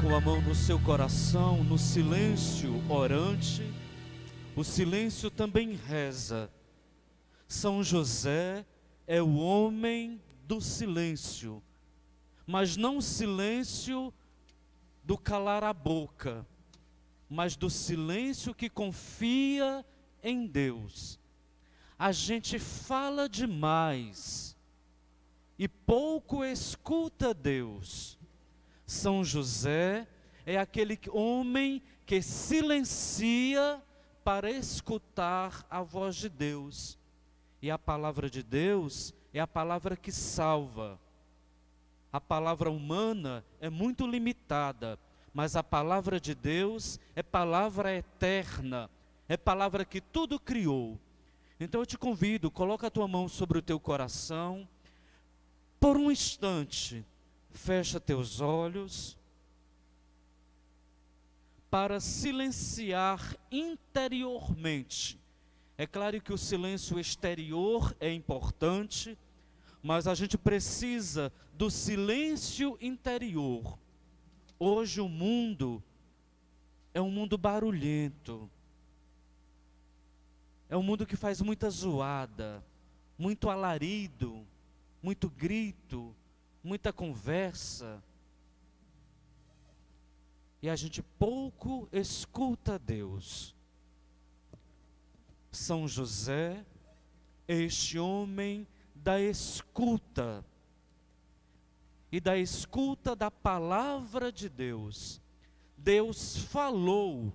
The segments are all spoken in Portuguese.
com a mão no seu coração, no silêncio orante, o silêncio também reza. São José é o homem do silêncio, mas não o silêncio do calar a boca, mas do silêncio que confia em Deus. A gente fala demais e pouco escuta Deus. São José é aquele homem que silencia para escutar a voz de Deus. E a palavra de Deus é a palavra que salva. A palavra humana é muito limitada, mas a palavra de Deus é palavra eterna, é palavra que tudo criou. Então eu te convido, coloca a tua mão sobre o teu coração, por um instante, fecha teus olhos, para silenciar interiormente. É claro que o silêncio exterior é importante, mas a gente precisa do silêncio interior. Hoje o mundo é um mundo barulhento. É um mundo que faz muita zoada, muito alarido, muito grito, muita conversa. E a gente pouco escuta Deus. São José é este homem da escuta. E da escuta da palavra de Deus. Deus falou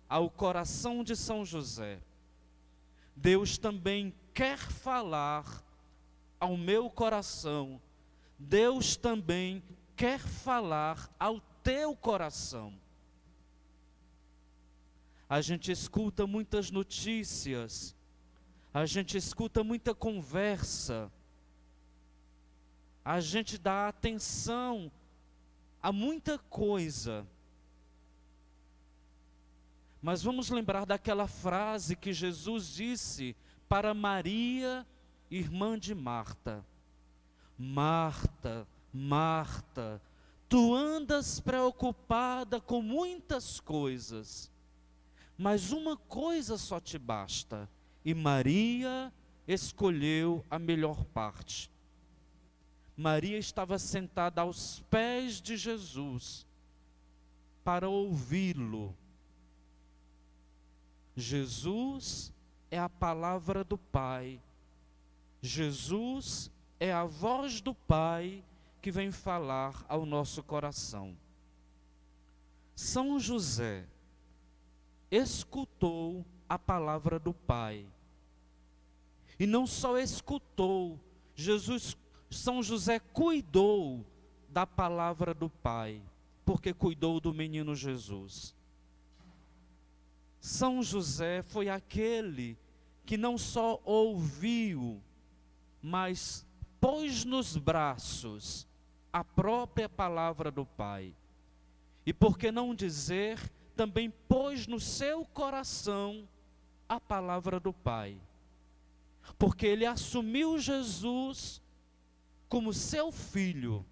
ao coração de São José. Deus também quer falar ao meu coração. Deus também quer falar ao teu coração. A gente escuta muitas notícias, a gente escuta muita conversa, a gente dá atenção a muita coisa. Mas vamos lembrar daquela frase que Jesus disse para Maria, irmã de Marta. Marta, Marta, tu andas preocupada com muitas coisas, mas uma coisa só te basta, e Maria escolheu a melhor parte. Maria estava sentada aos pés de Jesus para ouvi-lo. Jesus é a palavra do Pai. Jesus é a voz do Pai que vem falar ao nosso coração. São José escutou a palavra do Pai. E não só escutou, São José cuidou da palavra do Pai, porque cuidou do menino Jesus. São José foi aquele que não só ouviu, mas pôs nos braços a própria palavra do Pai. E por que não dizer, também pôs no seu coração a palavra do Pai. Porque ele assumiu Jesus como seu filho.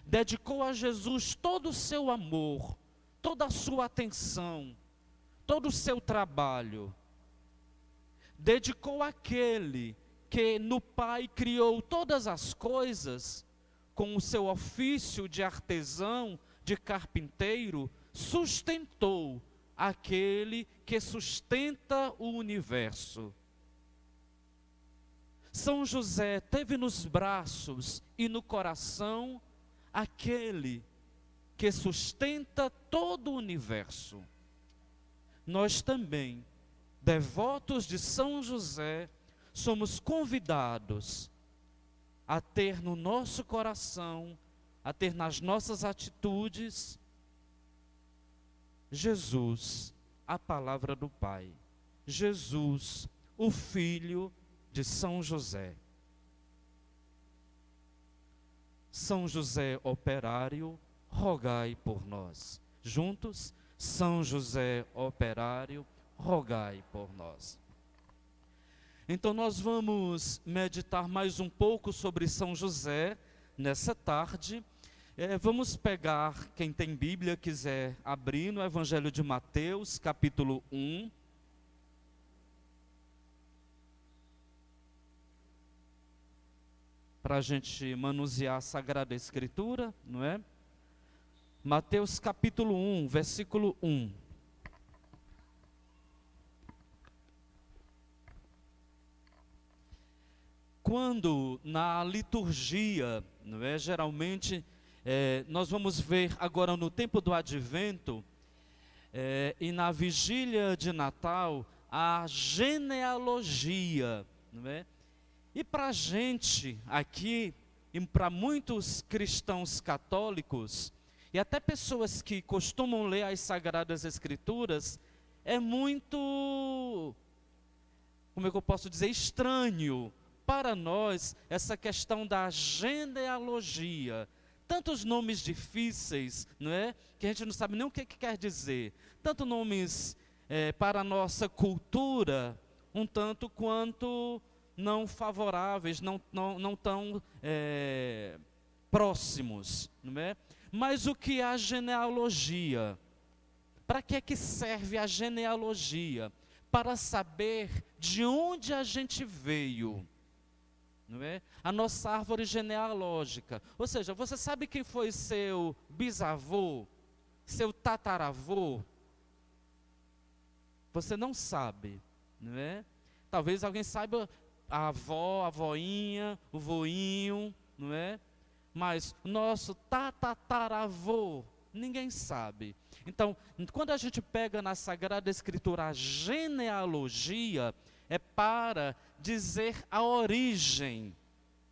Dedicou a Jesus todo o seu amor, toda a sua atenção, todo o seu trabalho. Dedicou àquele que no Pai criou todas as coisas, com o seu ofício de artesão, de carpinteiro, sustentou aquele que sustenta o universo. São José teve nos braços e no coração aquele que sustenta todo o universo. Nós também, devotos de São José, somos convidados a ter no nosso coração, a ter nas nossas atitudes, Jesus, a palavra do Pai. Jesus, o Filho de São José. São José operário, rogai por nós. Juntos, São José operário, rogai por nós. Então nós vamos meditar mais um pouco sobre São José nessa tarde. Vamos pegar, quem tem Bíblia quiser abrir, no Evangelho de Mateus, capítulo 1. Para a gente manusear a Sagrada Escritura, não é? Mateus capítulo 1, versículo 1. Quando na liturgia, não é? Geralmente, nós vamos ver agora no tempo do Advento, e na vigília de Natal, a genealogia, não é? E para a gente aqui, e para muitos cristãos católicos, e até pessoas que costumam ler as Sagradas Escrituras, é muito, como é que eu posso dizer, estranho para nós essa questão da genealogia. Tantos nomes difíceis, não é? Que a gente não sabe nem o que quer dizer. Tanto nomes para a nossa cultura, um tanto quanto não favoráveis, não tão próximos, não é? Mas o que é a genealogia? Para que é que serve a genealogia? Para saber de onde a gente veio, não é? A nossa árvore genealógica. Ou seja, você sabe quem foi seu bisavô, seu tataravô? Você não sabe, não é? Talvez alguém saiba a avó, a voinha, o voinho, não é? Mas o nosso tataravô, ninguém sabe. Então, quando a gente pega na Sagrada Escritura a genealogia, é para dizer a origem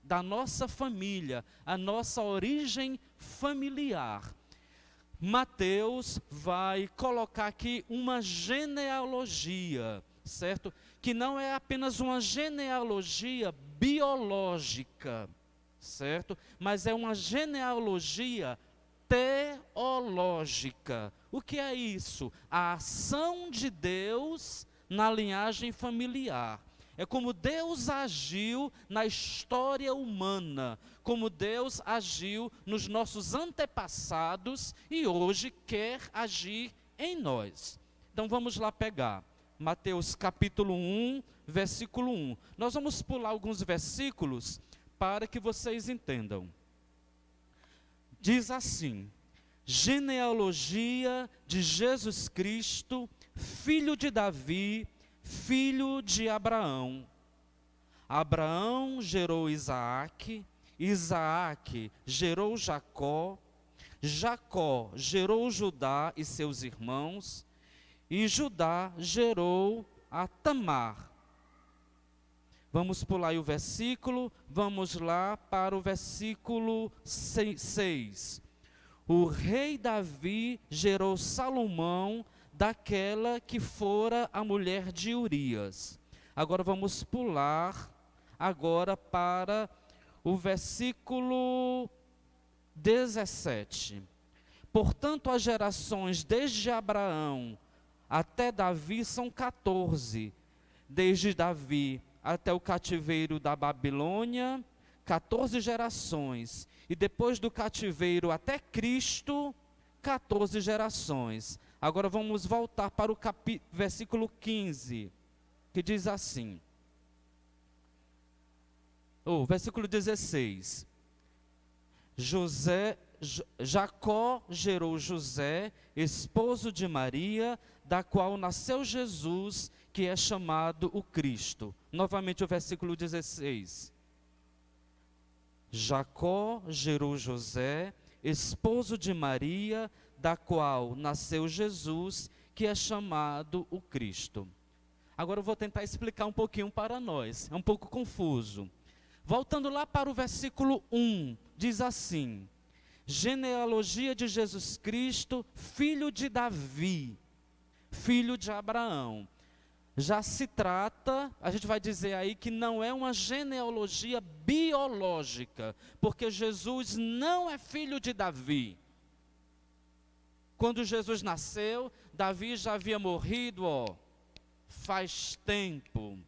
da nossa família, a nossa origem familiar. Mateus vai colocar aqui uma genealogia, certo? Que não é apenas uma genealogia biológica, certo? Mas é uma genealogia teológica. O que é isso? A ação de Deus na linhagem familiar. É como Deus agiu na história humana, como Deus agiu nos nossos antepassados e hoje quer agir em nós. Então vamos lá pegar. Mateus capítulo 1, versículo 1. Nós vamos pular alguns versículos para que vocês entendam. Diz assim: genealogia de Jesus Cristo, filho de Davi, filho de Abraão. Abraão gerou Isaac, Isaac gerou Jacó, Jacó gerou Judá e seus irmãos, e Judá gerou a Tamar. Vamos pular aí o versículo, vamos lá para o versículo 6. O rei Davi gerou Salomão, daquela que fora a mulher de Urias. Agora vamos pular agora para o versículo 17. Portanto, as gerações desde Abraão até Davi são 14. Desde Davi até o cativeiro da Babilônia, 14 gerações. E depois do cativeiro até Cristo, 14 gerações. Agora vamos voltar para o versículo 15, que diz assim. Versículo 16. Jacó gerou José, esposo de Maria, da qual nasceu Jesus, que é chamado o Cristo. Novamente o versículo 16. Jacó gerou José, esposo de Maria, da qual nasceu Jesus, que é chamado o Cristo. Agora eu vou tentar explicar um pouquinho para nós, é um pouco confuso. Voltando lá para o versículo 1, diz assim: genealogia de Jesus Cristo, filho de Davi, filho de Abraão. Já se trata, a gente vai dizer aí que não é uma genealogia biológica, porque Jesus não é filho de Davi. Quando Jesus nasceu, Davi já havia morrido, faz tempo.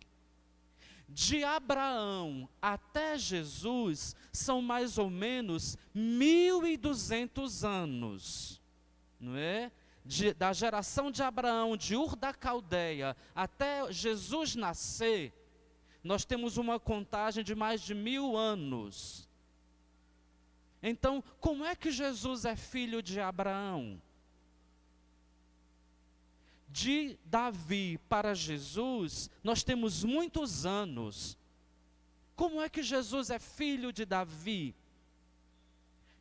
De Abraão até Jesus são mais ou menos 1.200 anos, não é? Da geração de Abraão, de Ur da Caldeia, até Jesus nascer, nós temos uma contagem de mais de 1.000 anos. Então, como é que Jesus é filho de Abraão? De Davi para Jesus, nós temos muitos anos. Como é que Jesus é filho de Davi?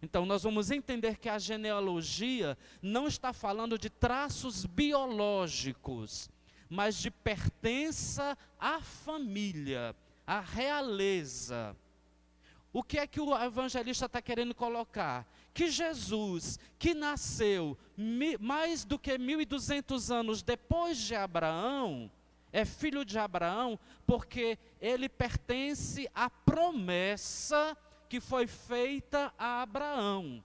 Então, nós vamos entender que a genealogia não está falando de traços biológicos, mas de pertença à família, à realeza. O que é que o evangelista está querendo colocar? Que Jesus, que nasceu mais do que 1.200 anos depois de Abraão, é filho de Abraão, porque ele pertence à promessa que foi feita a Abraão.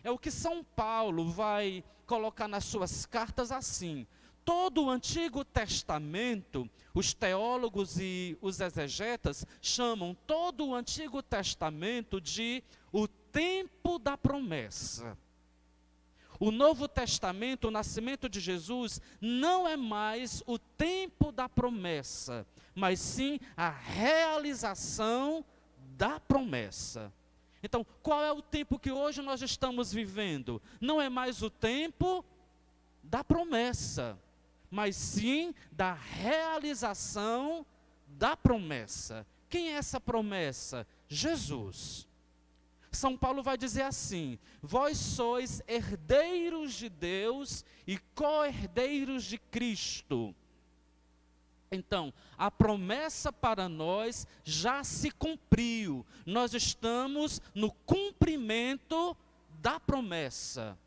É o que São Paulo vai colocar nas suas cartas assim: todo o Antigo Testamento, os teólogos e os exegetas chamam todo o Antigo Testamento de o tempo da promessa. O Novo Testamento, o nascimento de Jesus, não é mais o tempo da promessa, mas sim a realização da promessa. Então, qual é o tempo que hoje nós estamos vivendo? Não é mais o tempo da promessa, mas sim da realização da promessa. Quem é essa promessa? Jesus. São Paulo vai dizer assim: vós sois herdeiros de Deus e co-herdeiros de Cristo. Então, a promessa para nós já se cumpriu. Nós estamos no cumprimento da promessa.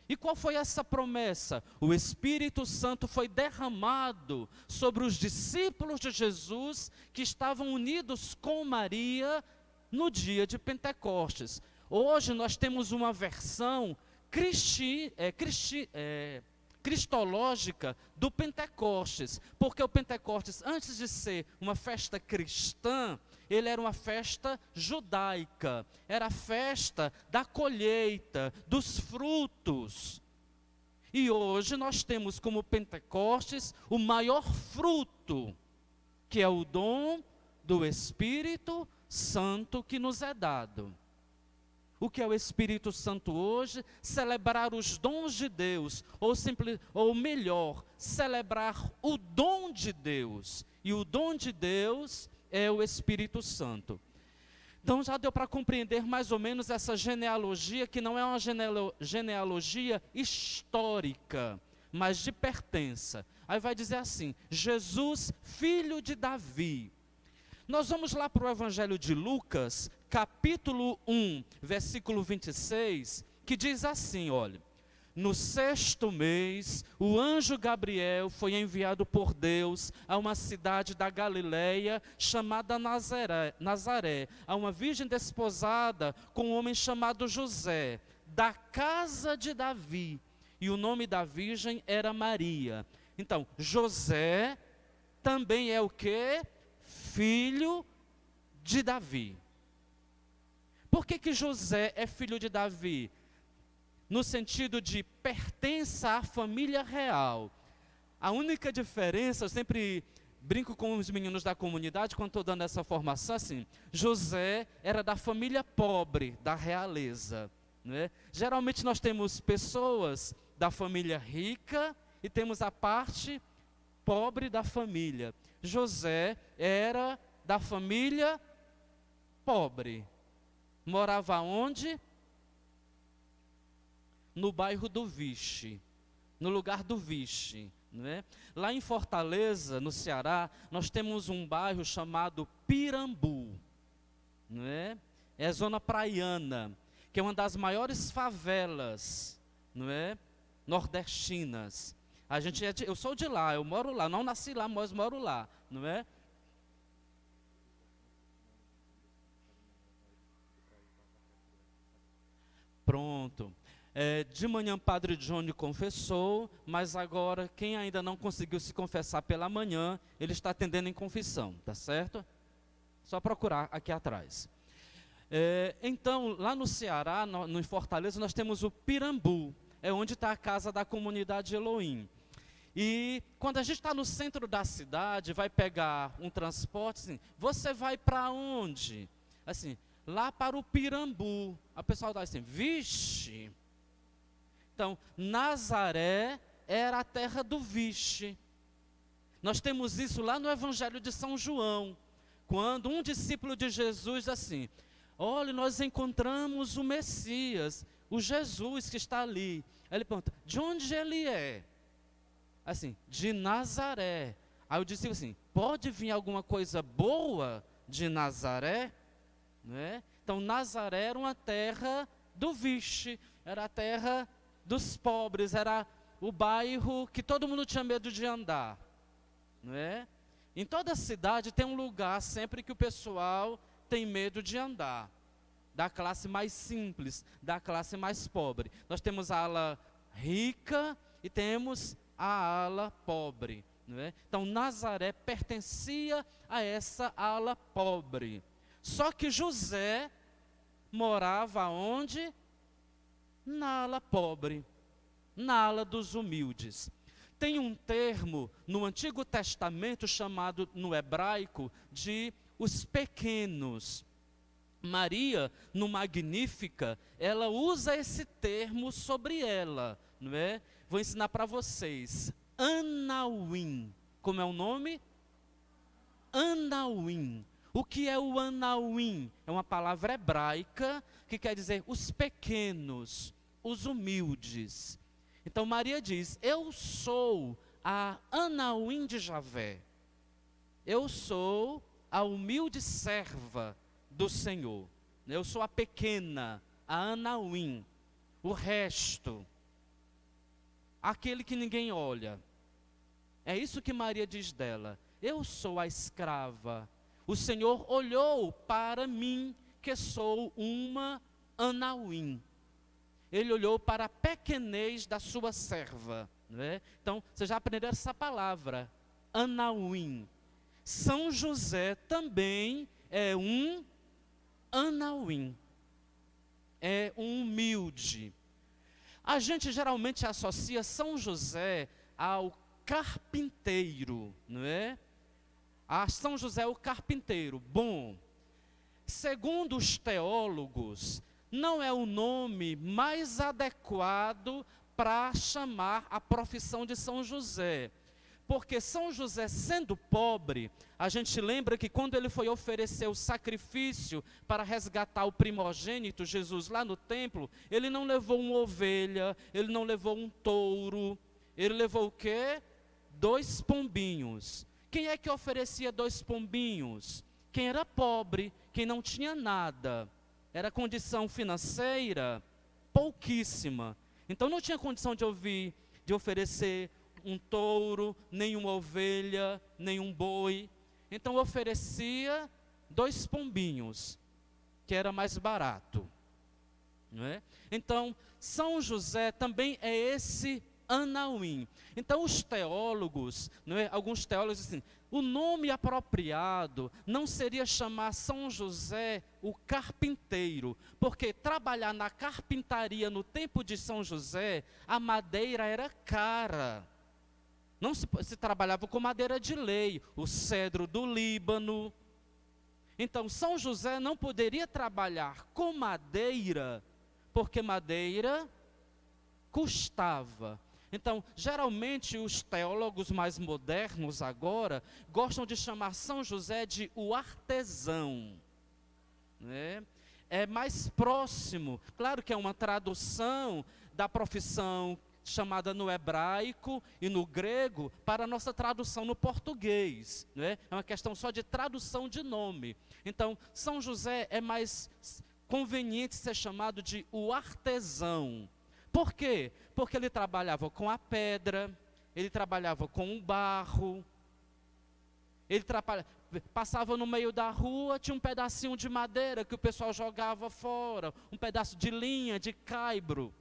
E qual foi essa promessa? O Espírito Santo foi derramado sobre os discípulos de Jesus que estavam unidos com Maria no dia de Pentecostes. Hoje nós temos uma versão cristológica do Pentecostes, porque o Pentecostes, antes de ser uma festa cristã, ele era uma festa judaica, era a festa da colheita, dos frutos. E hoje nós temos como Pentecostes o maior fruto, que é o dom do Espírito Santo que nos é dado. O que é o Espírito Santo hoje? Celebrar os dons de Deus, ou melhor, celebrar o dom de Deus. E o dom de Deus é o Espírito Santo. Então já deu para compreender mais ou menos essa genealogia, que não é uma genealogia histórica, mas de pertença. Aí vai dizer assim: Jesus, filho de Davi. Nós vamos lá para o Evangelho de Lucas, capítulo 1, versículo 26, que diz assim, olha: no 6º mês, o anjo Gabriel foi enviado por Deus a uma cidade da Galileia chamada Nazaré, a uma virgem desposada com um homem chamado José, da casa de Davi, e o nome da virgem era Maria. Então, José também é o quê? Filho de Davi. Por que José é filho de Davi? No sentido de pertença à família real. A única diferença, eu sempre brinco com os meninos da comunidade quando estou dando essa formação, assim: José era da família pobre, da realeza, né? Geralmente nós temos pessoas da família rica e temos a parte pobre da família. José era da família pobre. Morava onde? No bairro do Vixe, no lugar do Vixe, né? Lá em Fortaleza, no Ceará, nós temos um bairro chamado Pirambu, né? É a zona praiana, que é uma das maiores favelas, não é? Nordestinas. Eu sou de lá, eu moro lá, não nasci lá, mas moro lá, não é? Pronto. De manhã Padre Johnny confessou, mas agora quem ainda não conseguiu se confessar pela manhã, ele está atendendo em confissão, tá certo? Só procurar aqui atrás. Então, lá no Ceará, no Fortaleza, nós temos o Pirambu. É onde está a casa da comunidade Elohim. E quando a gente está no centro da cidade, vai pegar um transporte, assim, você vai para onde? Assim, lá para o Pirambu. A pessoa dá assim, vixe. Então, Nazaré era a terra do vixe. Nós temos isso lá no Evangelho de São João, quando um discípulo de Jesus diz assim, olha, nós encontramos o Messias, o Jesus que está ali. Aí ele pergunta, de onde ele é? Assim, de Nazaré. Aí eu disse assim, pode vir alguma coisa boa de Nazaré? Né? Então Nazaré era uma terra do vixe, era a terra dos pobres, era o bairro que todo mundo tinha medo de andar. Né? Em toda cidade tem um lugar sempre que o pessoal tem medo de andar. Da classe mais simples, da classe mais pobre. Nós temos a ala rica e temos a ala pobre. Não é? Então Nazaré pertencia a essa ala pobre. Só que José morava onde? Na ala pobre, na ala dos humildes. Tem um termo no Antigo Testamento chamado no hebraico de os pequenos. Maria, no Magnífica, ela usa esse termo sobre ela, não é? Vou ensinar para vocês. Anauim. Como é o nome? Anauim. O que é o Anauim? É uma palavra hebraica que quer dizer os pequenos, os humildes. Então Maria diz, eu sou a Anauim de Javé. Eu sou a humilde serva do Senhor. Eu sou a pequena, a Anauim. O resto, aquele que ninguém olha. É isso que Maria diz dela. Eu sou a escrava. O Senhor olhou para mim, que sou uma Anauim. Ele olhou para a pequenez da sua serva. Né? Então, você já aprendeu essa palavra, Anauim. São José também é um Anauim. É um humilde. A gente geralmente associa São José ao carpinteiro, não é? A São José o carpinteiro. Bom, segundo os teólogos, não é o nome mais adequado para chamar a profissão de São José. Porque São José, sendo pobre, a gente lembra que quando ele foi oferecer o sacrifício para resgatar o primogênito, Jesus, lá no templo, ele não levou uma ovelha, ele não levou um touro, ele levou o quê? 2 pombinhos. Quem é que oferecia 2 pombinhos? Quem era pobre, quem não tinha nada. Era condição financeira pouquíssima. Então não tinha condição de oferecer um touro, nem uma ovelha, nem um boi. Então oferecia 2 pombinhos, que era mais barato. Não é? Então, São José também é esse Anauim. Então os teólogos, não é? Alguns teólogos dizem assim, o nome apropriado não seria chamar São José o carpinteiro, porque trabalhar na carpintaria no tempo de São José, a madeira era cara. Não se trabalhava com madeira de lei, o cedro do Líbano. Então São José não poderia trabalhar com madeira, porque madeira custava. Então, geralmente os teólogos mais modernos agora gostam de chamar São José de o artesão. Né? É mais próximo, claro que é uma tradução da profissão chamada no hebraico e no grego para a nossa tradução no português. Né? É uma questão só de tradução de nome. Então, São José é mais conveniente ser chamado de o artesão. Por quê? Porque ele trabalhava com a pedra, ele trabalhava com o barro, ele passava no meio da rua, tinha um pedacinho de madeira que o pessoal jogava fora, um pedaço de linha, de caibro.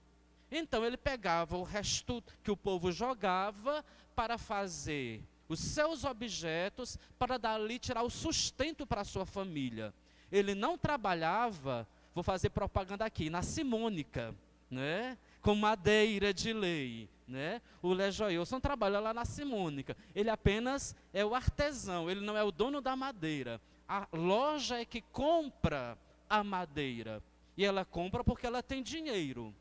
Então ele pegava o resto que o povo jogava para fazer os seus objetos para dali tirar o sustento para a sua família. Ele não trabalhava, vou fazer propaganda aqui, na Simônica, né? Com madeira de lei, né? O Lejoilson trabalha lá na Simônica. Ele apenas é o artesão, ele não é o dono da madeira. A loja é que compra a madeira. E ela compra porque ela tem dinheiro.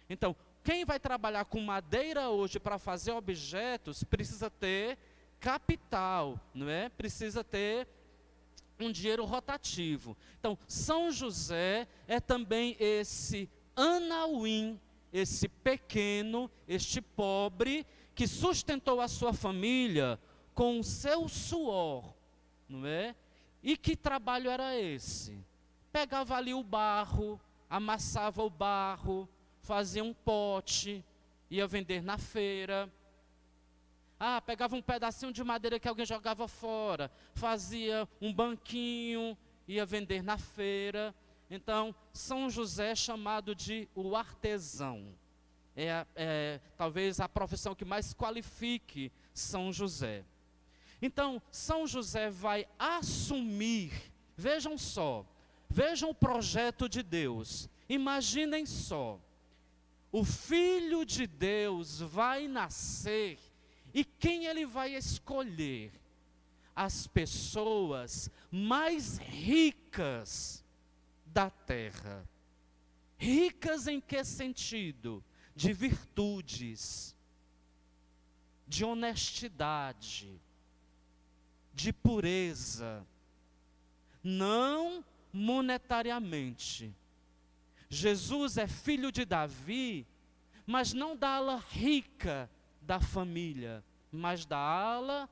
Então, quem vai trabalhar com madeira hoje para fazer objetos, precisa ter capital, não é? Precisa ter um dinheiro rotativo. Então, São José é também esse anauim, esse pequeno, este pobre, que sustentou a sua família com o seu suor, não é? E que trabalho era esse? Pegava ali o barro, amassava o barro, fazia um pote, ia vender na feira. Pegava um pedacinho de madeira que alguém jogava fora, fazia um banquinho, ia vender na feira. Então, São José é chamado de o artesão. Talvez a profissão que mais qualifique São José. Então, São José vai assumir, vejam só, vejam o projeto de Deus. Imaginem só, o Filho de Deus vai nascer e quem ele vai escolher? As pessoas mais ricas da terra. Ricas em que sentido? De virtudes, de honestidade, de pureza, não monetariamente. Jesus é filho de Davi, mas não da ala rica da família, mas da ala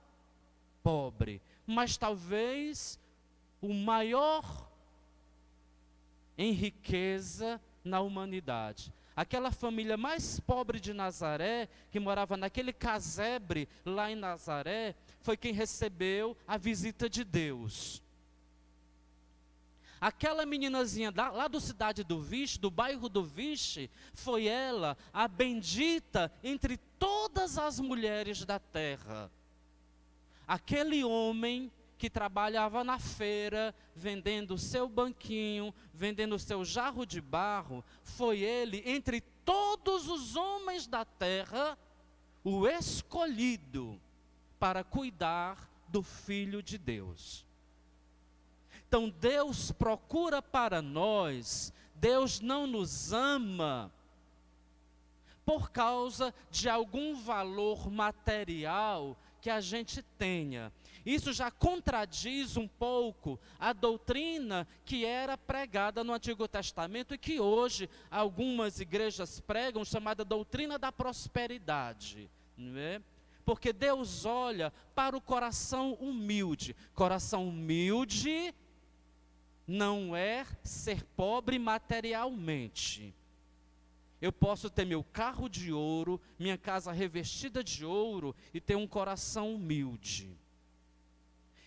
pobre. Mas talvez o maior em riqueza na humanidade. Aquela família mais pobre de Nazaré, que morava naquele casebre lá em Nazaré, foi quem recebeu a visita de Deus. Aquela meninazinha lá do Cidade do Vixe, do bairro do Vixe, foi ela a bendita entre todas as mulheres da terra. Aquele homem que trabalhava na feira, vendendo o seu banquinho, vendendo o seu jarro de barro, foi ele, entre todos os homens da terra, o escolhido para cuidar do Filho de Deus. Então Deus procura para nós, Deus não nos ama por causa de algum valor material que a gente tenha. Isso já contradiz um pouco a doutrina que era pregada no Antigo Testamento e que hoje algumas igrejas pregam, chamada doutrina da prosperidade, não é? Porque Deus olha para o coração humilde. Coração humilde não é ser pobre materialmente. Eu posso ter meu carro de ouro, minha casa revestida de ouro e ter um coração humilde.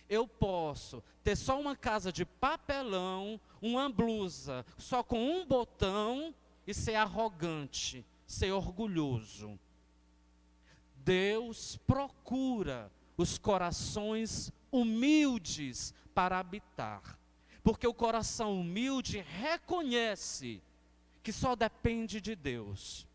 Eu posso ter só uma casa de papelão, uma blusa só com um botão e ser arrogante, ser orgulhoso. Deus procura os corações humildes para habitar. Porque o coração humilde reconhece que só depende de Deus.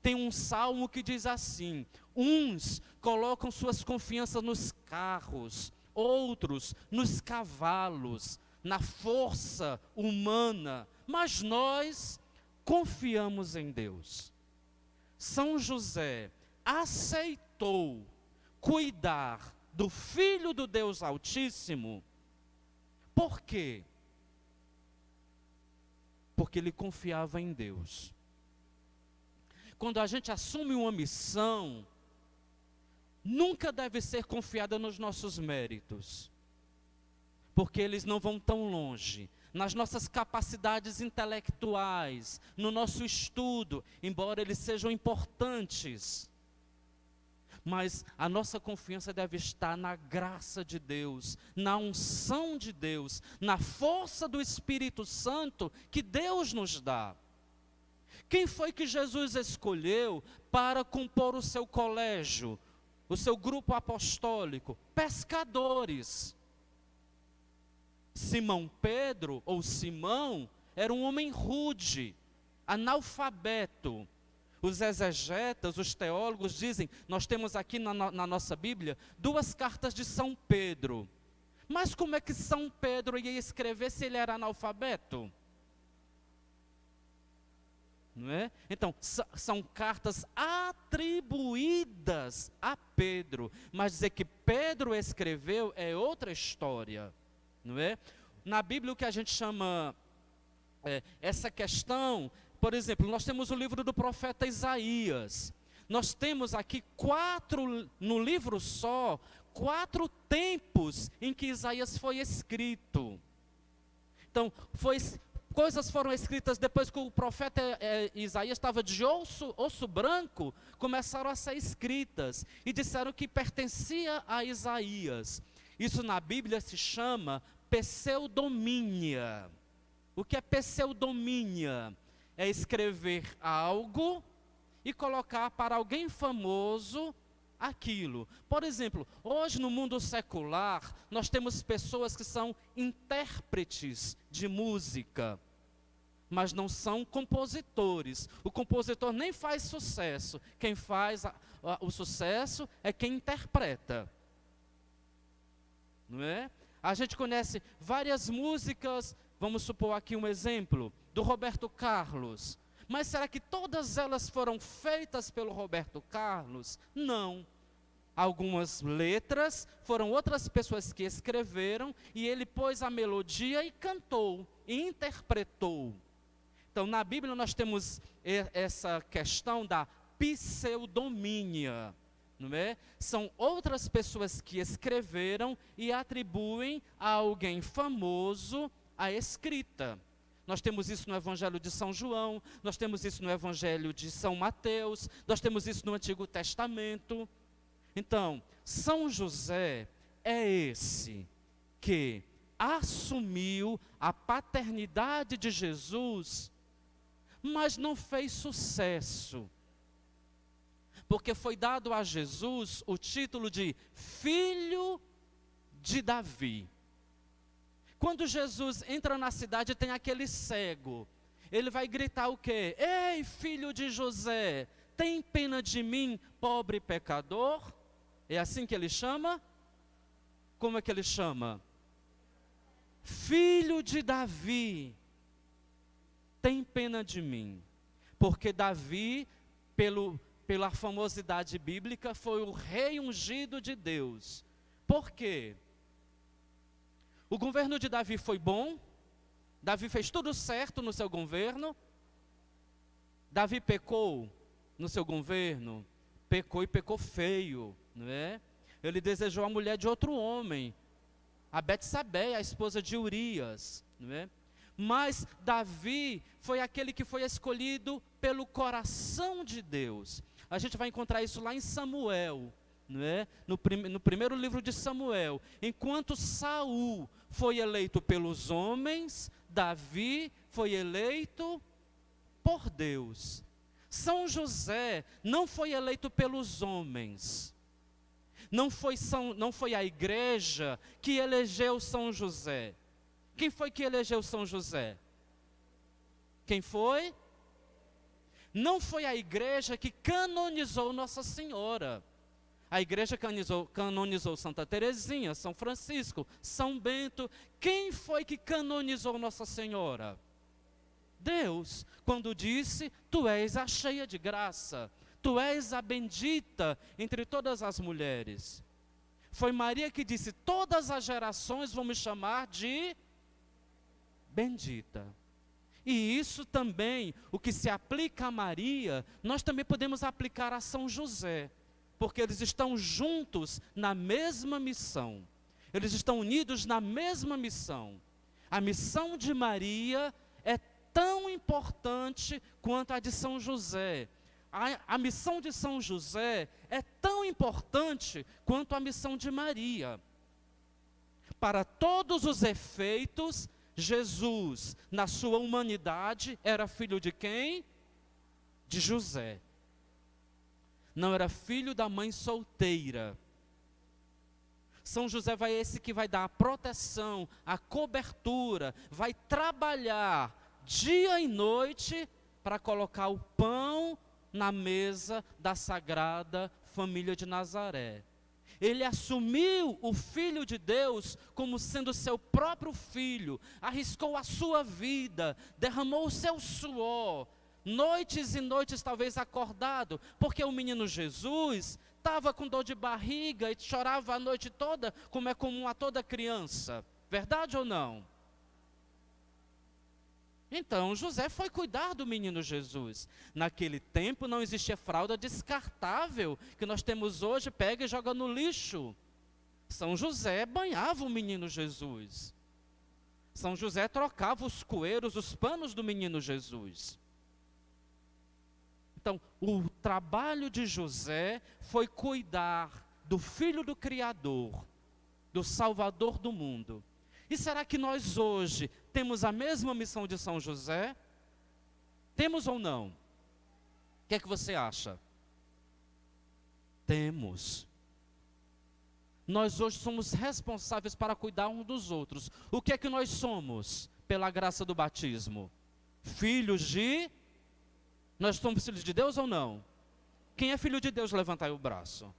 Tem um salmo que diz assim: uns colocam suas confianças nos carros, outros nos cavalos, na força humana, mas nós confiamos em Deus. São José aceitou cuidar do Filho do Deus Altíssimo. Por quê? Porque ele confiava em Deus. Quando a gente assume uma missão, nunca deve ser confiada nos nossos méritos, porque eles não vão tão longe. Nas nossas capacidades intelectuais, no nosso estudo, embora eles sejam importantes, mas a nossa confiança deve estar na graça de Deus, na unção de Deus, na força do Espírito Santo que Deus nos dá. Quem foi que Jesus escolheu para compor o seu colégio? o seu grupo apostólico? Pescadores. Simão Pedro, ou Simão, era um homem rude, analfabeto. Os exegetas, os teólogos dizem, nós temos aqui na nossa Bíblia, 2 cartas de São Pedro. Mas como é que São Pedro ia escrever se ele era analfabeto? Não é? Então, são cartas atribuídas a Pedro. Mas dizer que Pedro escreveu é outra história. Não é? Na Bíblia o que a gente chama essa questão, por exemplo, nós temos o livro do profeta Isaías. Nós temos aqui no livro só, 4 tempos em que Isaías foi escrito. Então, coisas foram escritas depois que o profeta Isaías estava de osso branco, começaram a ser escritas e disseram que pertencia a Isaías. Isso na Bíblia se chama pseudomínia. O que é pseudomínia? É escrever algo e colocar para alguém famoso aquilo. Por exemplo, hoje no mundo secular, nós temos pessoas que são intérpretes de música, mas não são compositores. O compositor nem faz sucesso. Quem faz o sucesso é quem interpreta. Não é? A gente conhece várias músicas, vamos supor aqui um exemplo, do Roberto Carlos. Mas será que todas elas foram feitas pelo Roberto Carlos? Não. Algumas letras foram outras pessoas que escreveram e ele pôs a melodia e cantou, e interpretou. Então, na Bíblia nós temos essa questão da pseudomínia, não é? São outras pessoas que escreveram e atribuem a alguém famoso a escrita. Nós temos isso no Evangelho de São João, nós temos isso no Evangelho de São Mateus, nós temos isso no Antigo Testamento. Então, São José é esse que assumiu a paternidade de Jesus, mas não fez sucesso. Porque foi dado a Jesus o título de Filho de Davi. Quando Jesus entra na cidade, tem aquele cego. Ele vai gritar o quê? Ei, filho de José, tem pena de mim, pobre pecador? É assim que ele chama? Como é que ele chama? Filho de Davi, tem pena de mim. Porque Davi, pela famosidade bíblica, foi o rei ungido de Deus. Por quê? O governo de Davi foi bom? Davi fez tudo certo no seu governo? Davi pecou no seu governo? Pecou e pecou feio, não é? Ele desejou a mulher de outro homem, a Betsabeia, a esposa de Urias, não é? Mas Davi foi aquele que foi escolhido pelo coração de Deus. A gente vai encontrar isso lá em Samuel, não é? No primeiro livro de Samuel. Enquanto Saul foi eleito pelos homens, Davi foi eleito por Deus. São José não foi eleito pelos homens. Não foi a igreja que elegeu São José. Quem foi que elegeu São José? Quem foi? Não foi a igreja que canonizou Nossa Senhora. A igreja canonizou Santa Teresinha, São Francisco, São Bento. Quem foi que canonizou Nossa Senhora? Deus, quando disse, tu és a cheia de graça, tu és a bendita entre todas as mulheres. Foi Maria que disse, todas as gerações vão me chamar de bendita. E isso também, o que se aplica a Maria, nós também podemos aplicar a São José, porque eles estão juntos na mesma missão. Eles estão unidos na mesma missão. A missão de Maria é tão importante quanto a de São José. A missão de São José é tão importante quanto a missão de Maria. Para todos os efeitos, Jesus, na sua humanidade, era filho de quem? De José. não era filho da mãe solteira. São José vai esse que vai dar a proteção, a cobertura, vai trabalhar dia e noite para colocar o pão na mesa da Sagrada Família de Nazaré. Ele assumiu o Filho de Deus como sendo seu próprio filho, arriscou a sua vida, derramou o seu suor, noites e noites talvez acordado, porque o menino Jesus estava com dor de barriga e chorava a noite toda, como é comum a toda criança. Verdade ou não? Então, José foi cuidar do menino Jesus. Naquele tempo não existia fralda descartável, que nós temos hoje, pega e joga no lixo. São José banhava o menino Jesus. São José trocava os cueiros, os panos do menino Jesus. Então, o trabalho de José foi cuidar do Filho do Criador, do Salvador do mundo. E será que nós hoje temos a mesma missão de São José? Temos ou não? O que é que você acha? Temos. Nós hoje somos responsáveis para cuidar uns dos outros. O que é que nós somos, pela graça do batismo? Filhos de... Nós somos filhos de Deus ou não? Quem é filho de Deus, levanta aí o braço.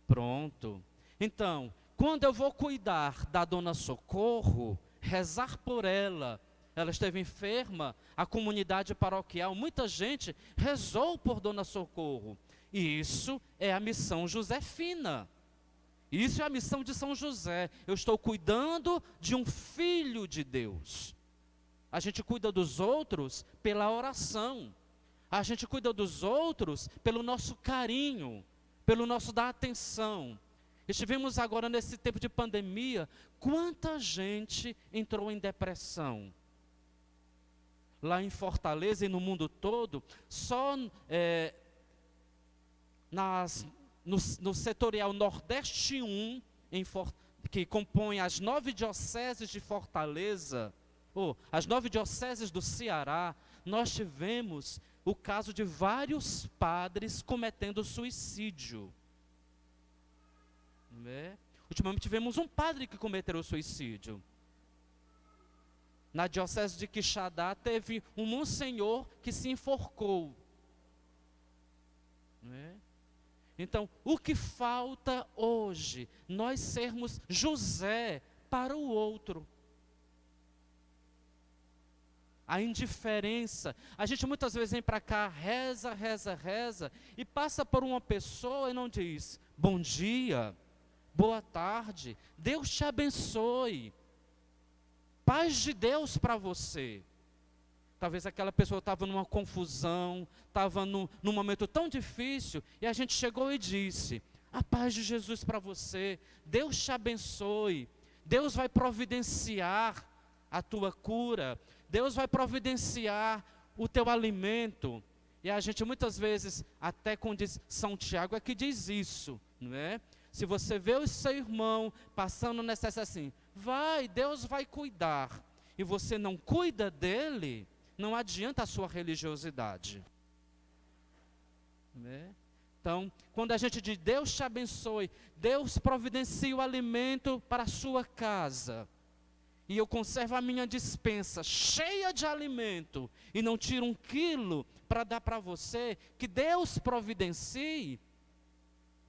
Pronto. Então, quando eu vou cuidar da Dona Socorro, rezar por ela, ela esteve enferma, a comunidade paroquial, muita gente rezou por Dona Socorro. E isso é a missão josefina. Isso é a missão de São José. Eu estou cuidando de um filho de Deus. A gente cuida dos outros pela oração. A gente cuida dos outros pelo nosso carinho, pelo nosso dar atenção. Estivemos agora nesse tempo de pandemia, quanta gente entrou em depressão. Lá em Fortaleza e no mundo todo, só no setorial Nordeste 1, que compõe as 9 dioceses de Fortaleza, ou as 9 dioceses do Ceará, nós tivemos o caso de vários padres cometendo suicídio. Ultimamente tivemos um padre que cometeu suicídio. Na diocese de Quixadá teve um monsenhor que se enforcou. Então, o que falta hoje? Nós sermos José para o outro. A indiferença. A gente muitas vezes vem para cá, reza, reza, reza, e passa por uma pessoa e não diz, bom dia, boa tarde, Deus te abençoe, paz de Deus para você. Talvez aquela pessoa estava numa confusão, estava num momento tão difícil, e a gente chegou e disse, a paz de Jesus para você, Deus te abençoe, Deus vai providenciar a tua cura, Deus vai providenciar o teu alimento. E a gente muitas vezes, até com São Tiago é que diz isso, não é? Se você vê o seu irmão passando necessidade assim, vai, Deus vai cuidar, e você não cuida dele, não adianta a sua religiosidade. Então, quando a gente diz, Deus te abençoe, Deus providencia o alimento para a sua casa, e eu conservo a minha despensa cheia de alimento, e não tiro 1 quilo para dar para você, que Deus providencie,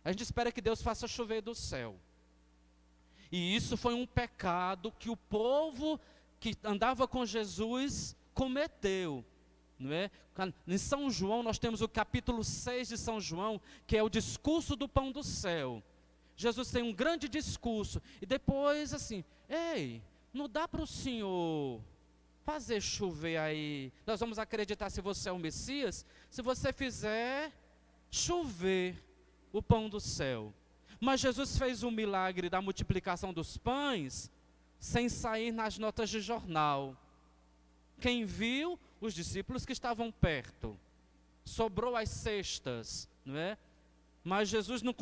a gente espera que Deus faça chover do céu. E isso foi um pecado que o povo que andava com Jesus cometeu. Não é? Em São João, nós temos o capítulo 6 de São João, que é o discurso do pão do céu. Jesus tem um grande discurso, e depois assim, ei, não dá para o Senhor fazer chover aí, nós vamos acreditar se você é o Messias, se você fizer chover o pão do céu. Mas Jesus fez um milagre da multiplicação dos pães, sem sair nas notas de jornal. Quem viu? Os discípulos que estavam perto. Sobrou as cestas, não é? Mas Jesus não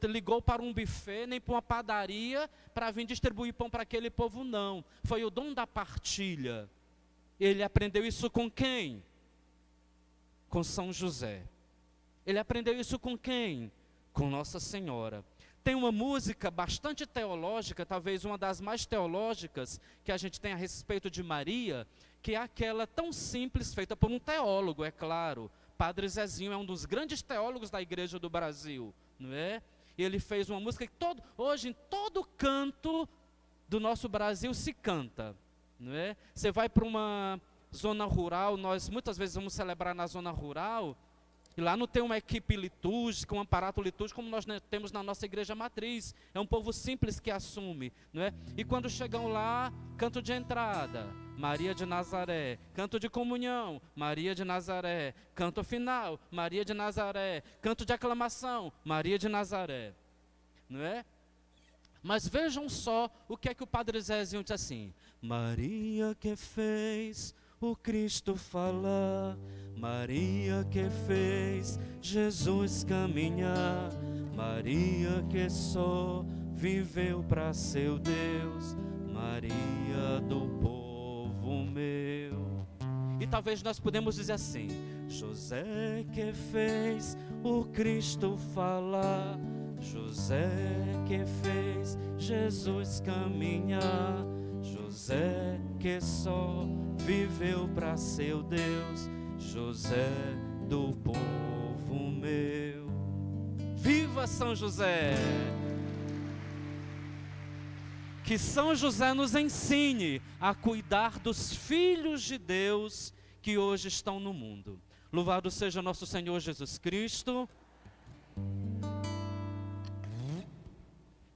ligou para um buffet, nem para uma padaria, para vir distribuir pão para aquele povo, não. Foi o dom da partilha. Ele aprendeu isso com quem? Com São José. Ele aprendeu isso com quem? Com Nossa Senhora. Tem uma música bastante teológica, talvez uma das mais teológicas que a gente tem a respeito de Maria, que é aquela tão simples, feita por um teólogo, é claro. Padre Zezinho é um dos grandes teólogos da Igreja do Brasil, não é? E ele fez uma música que hoje em todo canto do nosso Brasil se canta, não é? Você vai para uma zona rural, nós muitas vezes vamos celebrar na zona rural, e lá não tem uma equipe litúrgica, um aparato litúrgico como nós temos na nossa igreja matriz. É um povo simples que assume, não é? E quando chegam lá, canto de entrada, Maria de Nazaré. Canto de comunhão, Maria de Nazaré. Canto final, Maria de Nazaré. Canto de aclamação, Maria de Nazaré. Não é? Mas vejam só o que é que o Padre Zezinho diz assim: Maria que fez o Cristo falar, Maria que fez Jesus caminhar, Maria que só viveu para seu Deus, Maria do povo meu. E talvez nós podemos dizer assim: José que fez o Cristo falar, José que fez Jesus caminhar, José que só viveu para seu Deus, José do povo meu. Viva São José! Que São José nos ensine a cuidar dos filhos de Deus que hoje estão no mundo. Louvado seja nosso Senhor Jesus Cristo.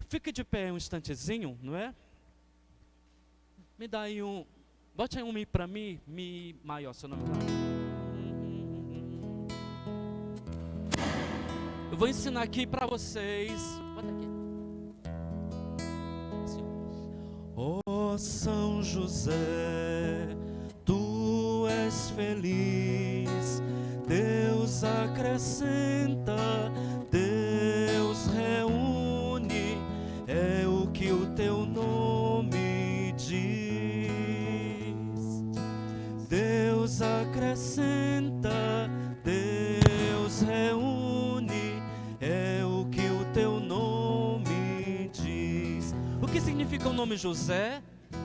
Fique de pé um instantezinho, não é? Me dá aí um... Bote aí um Mi para mim, Mi maior, se eu não me engano. Eu vou ensinar aqui para vocês. Bota aqui. Ó São José, tu és feliz, Deus acrescenta, Deus reúne, é o que o teu nome diz. Deus acrescenta, Deus reúne, é o que o teu nome diz. O que significa o nome José?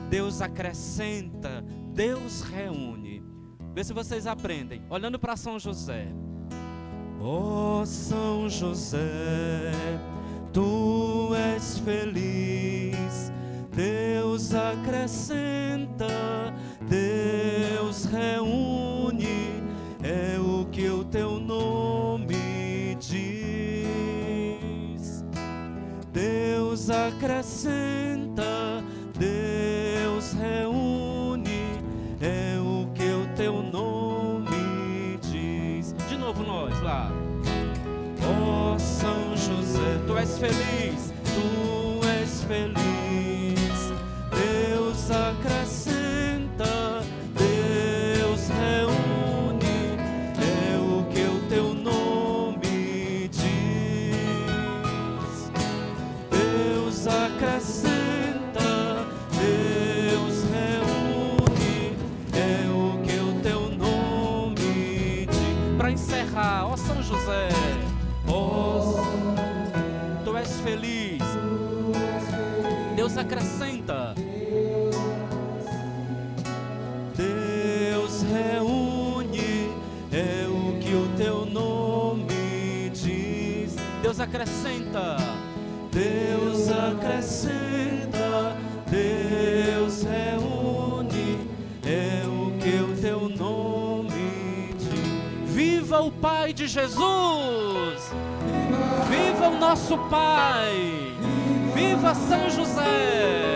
Deus acrescenta, Deus reúne. Vê se vocês aprendem, olhando para São José. Ó São José, tu és feliz, Deus acrescenta, Deus reúne, é o que o teu nome diz. Deus acrescenta, Deus reúne, é o que o teu nome diz. De novo nós, lá. Ó São José, tu és feliz, tu és feliz, Deus acrescenta, Deus reúne, é o que o teu nome diz. Deus acrescenta, Deus reúne, é o que o teu nome diz. Para encerrar, ó São José, ó, tu és feliz, Deus acrescenta, Deus reúne, é o que o teu nome diz. Deus acrescenta, Deus acrescenta, Deus reúne, é o que o teu nome diz. Viva o Pai de Jesus! Viva o nosso Pai! Viva São José!